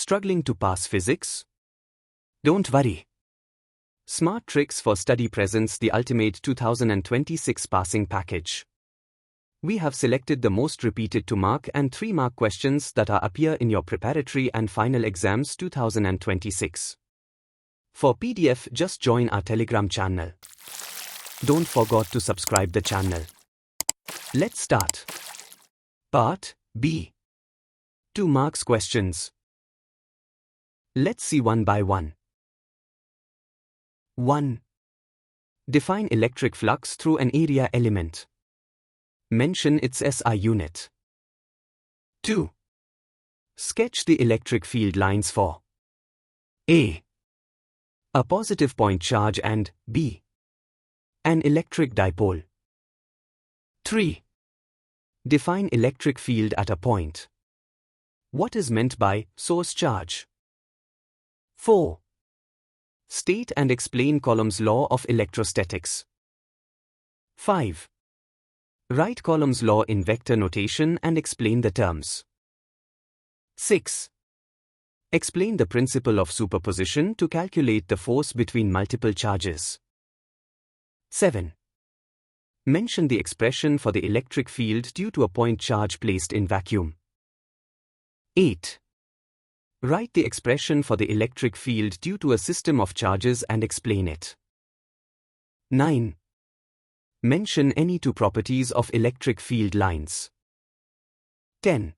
Struggling to pass physics? Don't worry. Smart Tricks for Study presents the ultimate 2026 passing package. We have selected the most repeated 2-mark and 3-mark questions that appear in your Preparatory and Final Exams 2026. For PDF, just join our Telegram channel. Don't forget to subscribe the channel. Let's start. Part B. 2 marks questions. Let's see one by one. 1. Define electric flux through an area element. Mention its SI unit. 2. Sketch the electric field lines for A. A positive point charge and B. An electric dipole. 3. Define electric field at a point. What is meant by source charge? 4. State and explain Coulomb's law of electrostatics. 5. Write Coulomb's law in vector notation and explain the terms. 6. Explain the principle of superposition to calculate the force between multiple charges. 7. Mention the expression for the electric field due to a point charge placed in vacuum. 8. Write the expression for the electric field due to a system of charges and explain it. 9. Mention any 2 properties of electric field lines. 10.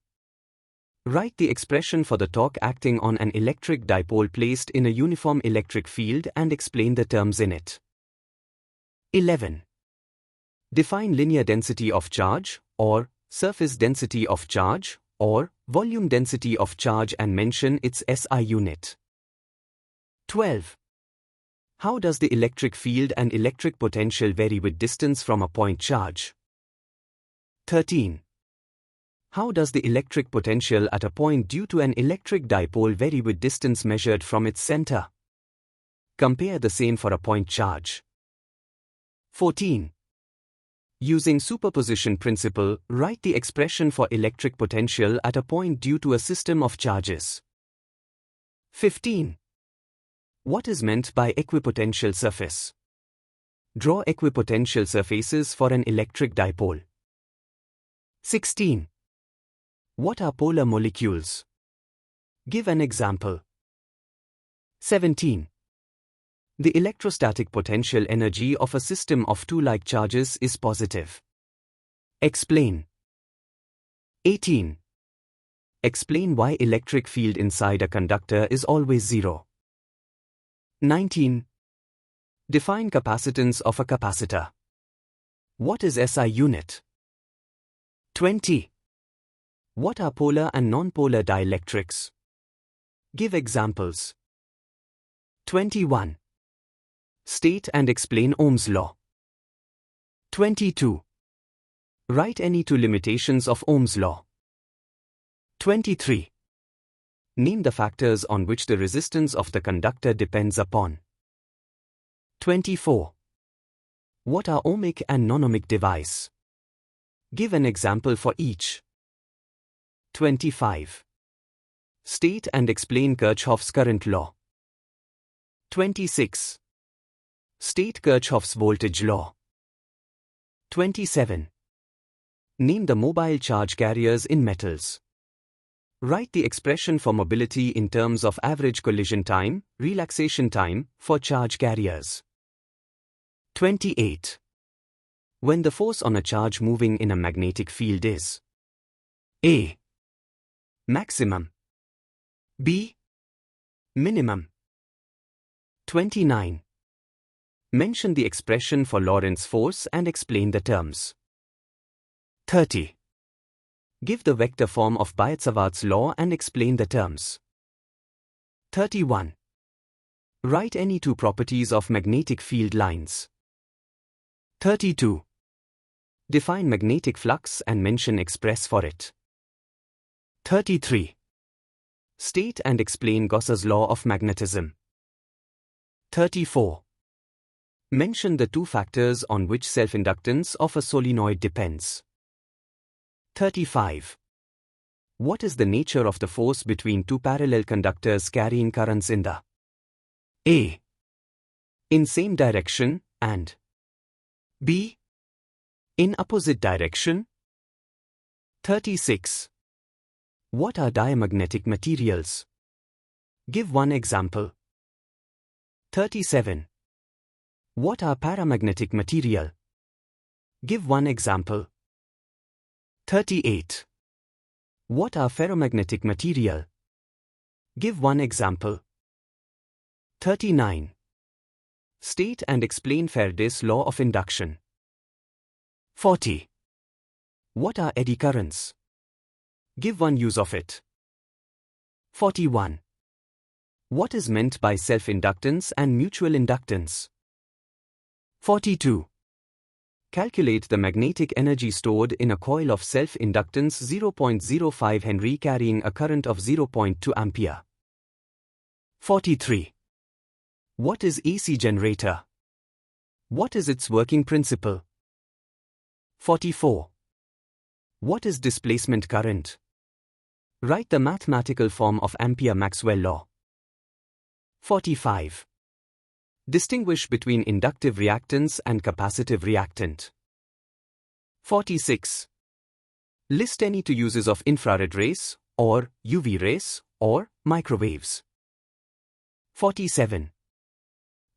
Write the expression for the torque acting on an electric dipole placed in a uniform electric field and explain the terms in it. 11. Define linear density of charge, or surface density of charge, or volume density of charge and mention its SI unit. 12. How does the electric field and electric potential vary with distance from a point charge? 13. How does the electric potential at a point due to an electric dipole vary with distance measured from its center? Compare the same for a point charge. 14. Using superposition principle, write the expression for electric potential at a point due to a system of charges. 15. What is meant by equipotential surface? Draw equipotential surfaces for an electric dipole. 16. What are polar molecules? Give an example. 17. The electrostatic potential energy of a system of 2 like charges is positive. Explain. 18. Explain why electric field inside a conductor is always 0. 19. Define capacitance of a capacitor. What is SI unit? 20. What are polar and nonpolar dielectrics? Give examples. 21. State and explain Ohm's law. 22. Write any 2 limitations of Ohm's law. 23. Name the factors on which the resistance of the conductor depends upon. 24. What are ohmic and non-ohmic device? Give an example for each. 25. State and explain Kirchhoff's current law. 26. State Kirchhoff's voltage law. 27. Name the mobile charge carriers in metals. Write the expression for mobility in terms of average collision time, relaxation time, for charge carriers. 28. When the force on a charge moving in a magnetic field is A. Maximum. B. Minimum. 29. Mention the expression for Lorentz force and explain the terms. 30. Give the vector form of Biot-Savart's law and explain the terms. 31. Write any 2 properties of magnetic field lines. 32. Define magnetic flux and mention express for it. 33. State and explain Gauss's law of magnetism. 34. Mention the 2 factors on which self-inductance of a solenoid depends. 35. What is the nature of the force between two parallel conductors carrying currents in the A. in same direction, and B. in opposite direction? 36. What are diamagnetic materials? Give one example. 37. What are paramagnetic material? Give one example. 38. What are ferromagnetic material? Give one example. 39. State and explain Faraday's law of induction. 40. What are eddy currents? Give one use of it. 41. What is meant by self-inductance and mutual inductance? 42. Calculate the magnetic energy stored in a coil of self-inductance 0.05 Henry carrying a current of 0.2 ampere. 43. What is AC generator? What is its working principle? 44. What is displacement current? Write the mathematical form of Ampere-Maxwell law. 45. Distinguish between inductive reactance and capacitive reactant. 46. List any two uses of infrared rays, or UV rays, or microwaves. 47.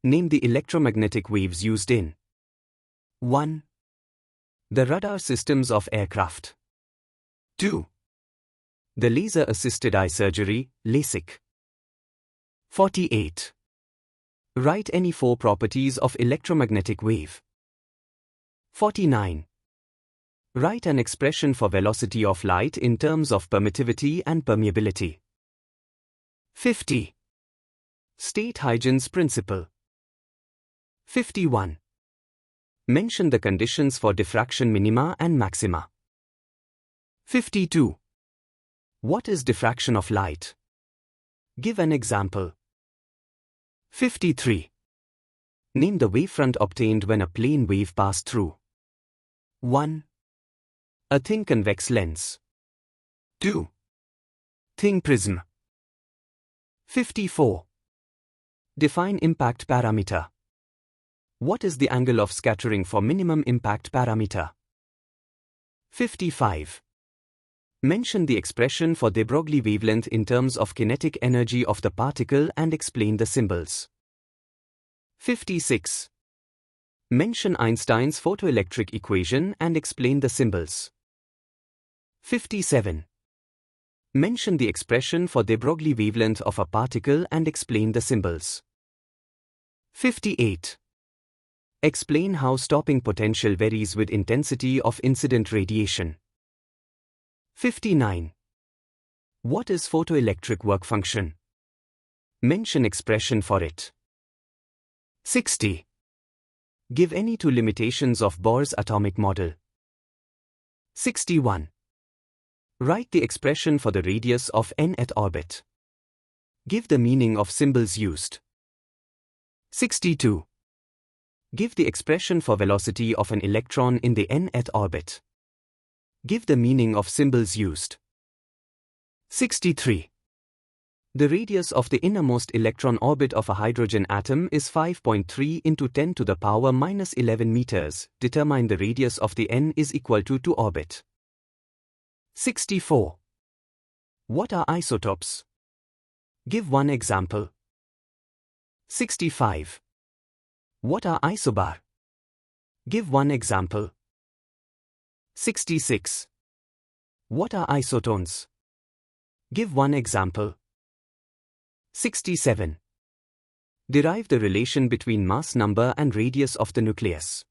Name the electromagnetic waves used in 1. The radar systems of aircraft. 2. The laser-assisted eye surgery, LASIK. 48. Write any four properties of electromagnetic wave. 49. Write an expression for velocity of light in terms of permittivity and permeability. 50. State Huygens principle. 51. Mention the conditions for diffraction minima and maxima. 52. What is diffraction of light? Give an example. 53. Name the wavefront obtained when a plane wave passed through. 1. A thin convex lens. 2. Thin prism. 54. Define impact parameter. What is the angle of scattering for minimum impact parameter? 55. Mention the expression for de Broglie wavelength in terms of kinetic energy of the particle and explain the symbols. 56. Mention Einstein's photoelectric equation and explain the symbols. 57. Mention the expression for de Broglie wavelength of a particle and explain the symbols. 58. Explain how stopping potential varies with intensity of incident radiation. 59. What is photoelectric work function? Mention expression for it. 60. Give any two limitations of Bohr's atomic model. 61. Write the expression for the radius of n at orbit. Give the meaning of symbols used. 62. Give the expression for velocity of an electron in the n at orbit. Give the meaning of symbols used. 63. The radius of the innermost electron orbit of a hydrogen atom is 5.3 into 10 to the power minus 11 meters. Determine the radius of the n is equal to orbit. 64. What are isotopes? Give one example. 65. What are isobar? Give one example. 66. What are isotones? Give one example. 67. Derive the relation between mass number and radius of the nucleus.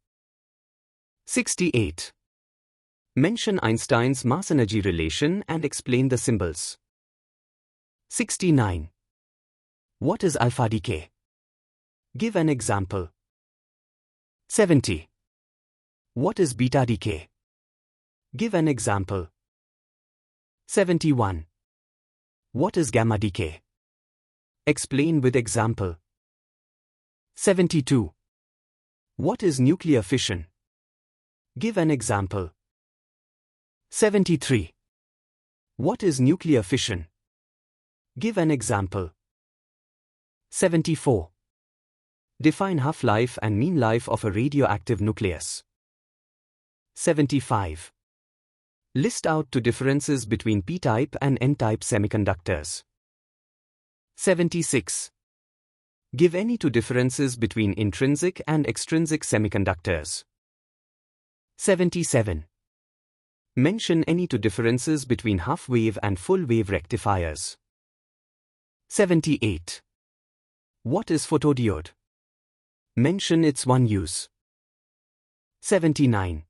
68. Mention Einstein's mass-energy relation and explain the symbols. 69. What is alpha decay? Give an example. 70. What is beta decay? Give an example. 71. What is gamma decay? Explain with example. 72. What is nuclear fission? Give an example. 73. What is nuclear fission? Give an example. 74. Define half-life and mean life of a radioactive nucleus. 75. List out two differences between p-type and n-type semiconductors. 76. Give any two differences between intrinsic and extrinsic semiconductors. 77. Mention any two differences between half-wave and full-wave rectifiers. 78. What is photodiode? Mention its one use. 79.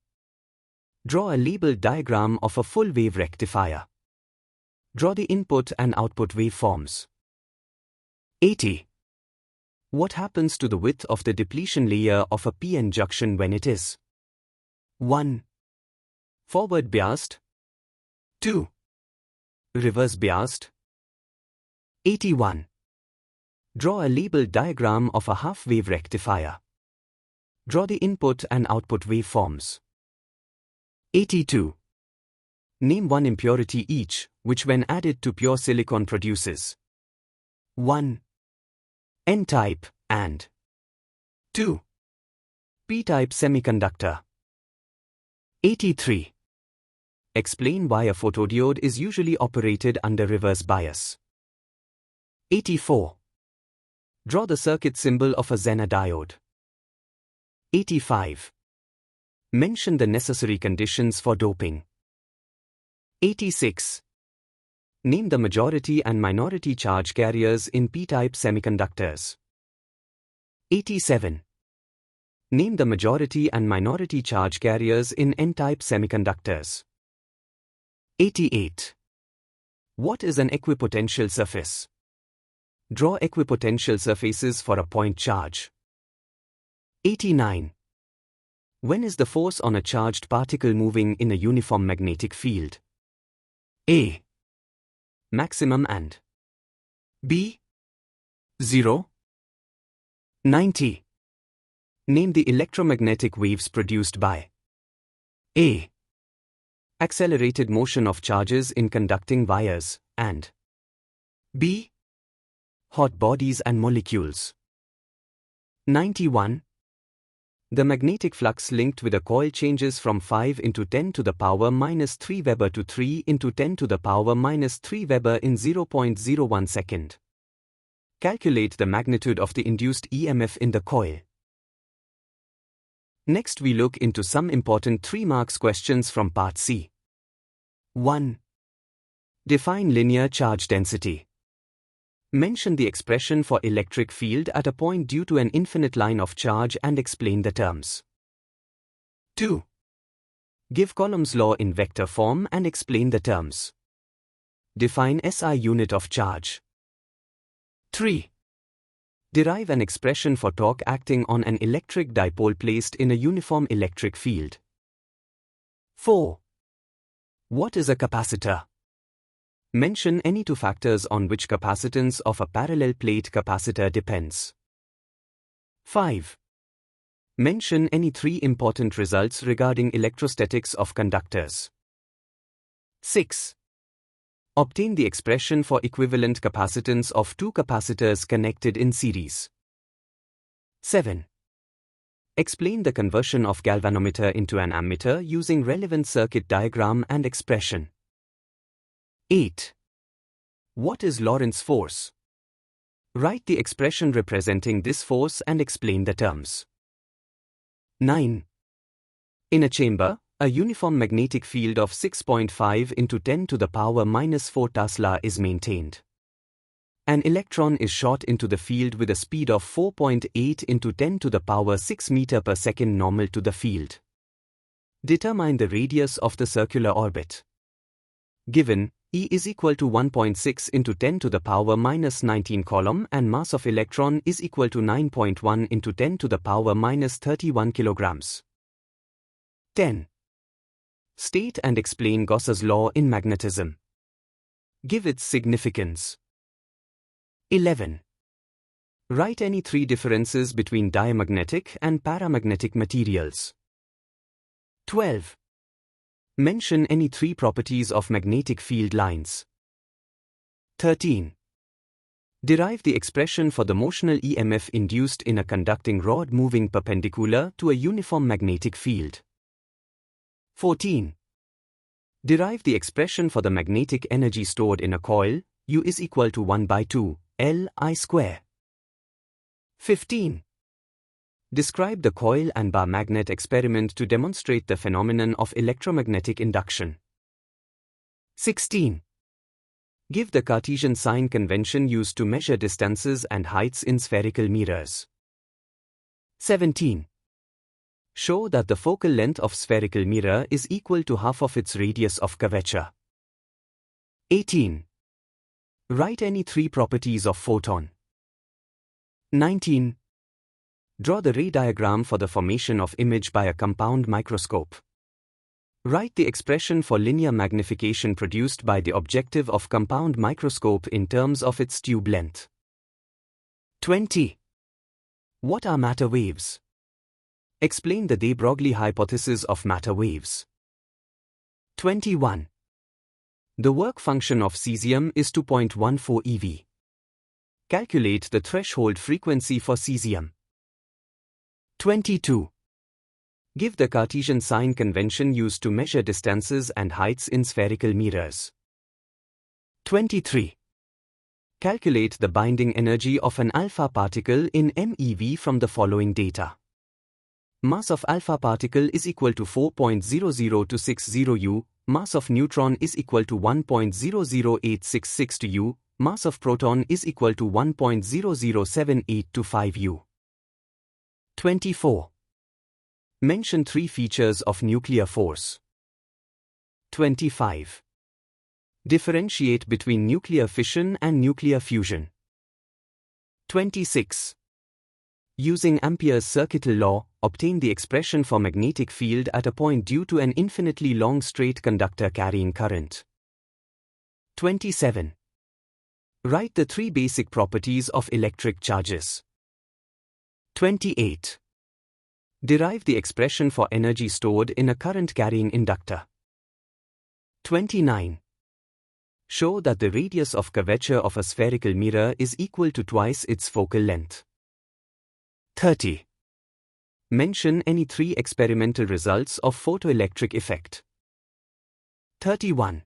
Draw a labeled diagram of a full-wave rectifier. Draw the input and output waveforms. 80. What happens to the width of the depletion layer of a p-n junction when it is 1. Forward biased, 2. Reverse biased? 81. Draw a labeled diagram of a half-wave rectifier. Draw the input and output waveforms. 82. Name one impurity each, which when added to pure silicon produces 1. N-type and 2. P-type semiconductor. 83. Explain why a photodiode is usually operated under reverse bias. 84. Draw the circuit symbol of a Zener diode. 85. Mention the necessary conditions for doping. 86. Name the majority and minority charge carriers in p-type semiconductors. 87. Name the majority and minority charge carriers in n-type semiconductors. 88. What is an equipotential surface? Draw equipotential surfaces for a point charge. 89. When is the force on a charged particle moving in a uniform magnetic field? A. Maximum and B. 0. 90. Name the electromagnetic waves produced by A. Accelerated motion of charges in conducting wires, and B. Hot bodies and molecules. 91. The magnetic flux linked with a coil changes from 5 into 10 to the power minus 3 Weber to 3 into 10 to the power minus 3 Weber in 0.01 second. Calculate the magnitude of the induced EMF in the coil. Next we look into some important 3 marks questions from Part C. 1. Define linear charge density. Mention the expression for electric field at a point due to an infinite line of charge and explain the terms. 2. Give Coulomb's law in vector form and explain the terms. Define SI unit of charge. 3. Derive an expression for torque acting on an electric dipole placed in a uniform electric field. 4. What is a capacitor? Mention any two factors on which capacitance of a parallel plate capacitor depends. 5. Mention any 3 important results regarding electrostatics of conductors. 6. Obtain the expression for equivalent capacitance of 2 capacitors connected in series. 7. Explain the conversion of galvanometer into an ammeter using relevant circuit diagram and expression. 8. What is Lorentz force? Write the expression representing this force and explain the terms. 9. In a chamber, a uniform magnetic field of 6.5 into 10 to the power minus 4 Tesla is maintained. An electron is shot into the field with a speed of 4.8 into 10 to the power 6 meter per second normal to the field. Determine the radius of the circular orbit. Given, E is equal to 1.6 into 10 to the power minus 19 Coulomb and mass of electron is equal to 9.1 into 10 to the power minus 31 kilograms. 10. State and explain Gauss's law in magnetism. Give its significance. 11. Write any 3 differences between diamagnetic and paramagnetic materials. 12. Mention any three properties of magnetic field lines. 13. Derive the expression for the motional EMF induced in a conducting rod moving perpendicular to a uniform magnetic field. 14. Derive the expression for the magnetic energy stored in a coil, U is equal to 1 by 2, L I square. 15. Describe the coil and bar magnet experiment to demonstrate the phenomenon of electromagnetic induction. 16. Give the Cartesian sign convention used to measure distances and heights in spherical mirrors. 17. Show that the focal length of spherical mirror is equal to half of its radius of curvature. 18. Write any three properties of photon. 19. Draw the ray diagram for the formation of image by a compound microscope. Write the expression for linear magnification produced by the objective of compound microscope in terms of its tube length. 20. What are matter waves? Explain the de Broglie hypothesis of matter waves. 21. The work function of cesium is 2.14 eV. Calculate the threshold frequency for cesium. 22. Give the Cartesian sign convention used to measure distances and heights in spherical mirrors. 23. Calculate the binding energy of an alpha particle in MeV from the following data. Mass of alpha particle is equal to 4.00260 U, mass of neutron is equal to 1.00866 U, mass of proton is equal to 1.00782 U. 24. Mention three features of nuclear force. 25. Differentiate between nuclear fission and nuclear fusion. 26. Using Ampere's circuital law, obtain the expression for magnetic field at a point due to an infinitely long straight conductor carrying current. 27. Write the three basic properties of electric charges. 28. Derive the expression for energy stored in a current-carrying inductor. 29. Show that the radius of curvature of a spherical mirror is equal to twice its focal length. 30. Mention any three experimental results of photoelectric effect. 31.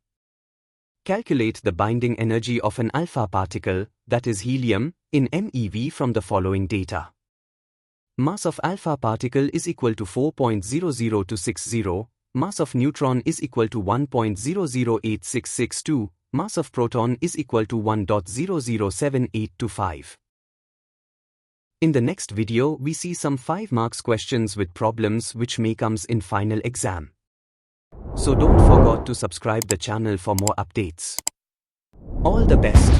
Calculate the binding energy of an alpha particle, that is helium, in MeV from the following data. Mass of alpha particle is equal to 4.00260, mass of neutron is equal to 1.008662, mass of proton is equal to 1.007825. In the next video, we see some 5 marks questions with problems which may comes in final exam. So don't forget to subscribe the channel for more updates. All the best.